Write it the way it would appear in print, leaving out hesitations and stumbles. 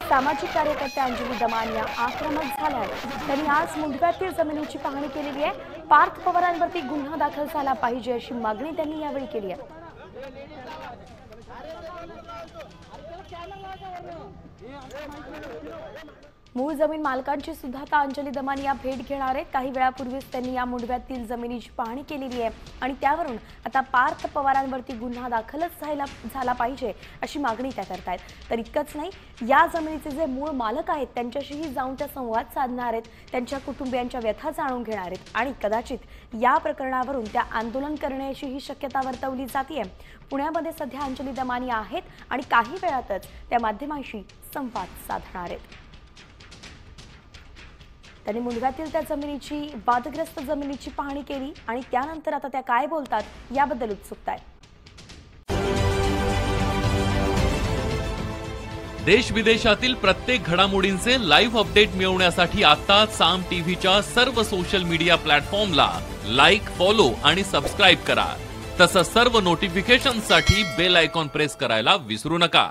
सामाजिक कार्यकर्त्या अंजली दमान या आक्रमक झाल्या आहेत। त्यांनी आज मुंडव्यातील जमिनीची पाहणी केलेली आहे। पार्थ पवारांवरती गुन्हा दाखल झाला पाहिजे अशी मागणी त्यांनी यावेळी केली आहे। मूळ जमीन मालकांची सुद्धा आता अंजली दमान या भेट घेणार आहेत। काही वेळापूर्वीच त्यांनी या मुंडव्यातील जमिनीची पाहणी केलेली आहे आणि त्यावरून आता पार्थ पवारांवरती गुन्हा दाखलच झाला पाहिजे अशी मागणी त्या करतायत। तर इतकंच नाही, या जमिनीचे जे मूळ मालक आहेत त्यांच्याशीही जाऊन त्या संवाद साधणार आहेत, त्यांच्या कुटुंबियांच्या व्यथा जाणून घेणार आहेत आणि कदाचित या प्रकरणावरून त्या आंदोलन करण्याचीही शक्यता वर्तवली जाते। पुण्यामध्ये सध्या अंजली दमानी आहेत आणि काही वेळातच त्या माध्यमांशी संवाद साधणार आहेत। त्यांनी मुंडव्यातील त्या जमिनीची वादग्रस्त जमिनीची पाहणी केली आणि त्यानंतर आता त्या काय बोलतात याबद्दल उत्सुकता आहे। देश विदेशातील प्रत्येक घडामोडींचे लाईव्ह अपडेट मिळवण्यासाठी आता साम टीव्हीच्या सर्व सोशल मीडिया प्लॅटफॉर्मला लाईक, फॉलो आणि सबस्क्राईब करा। तसंच सर्व नोटिफिकेशनसाठी बेल आयकॉन प्रेस करायला विसरू नका।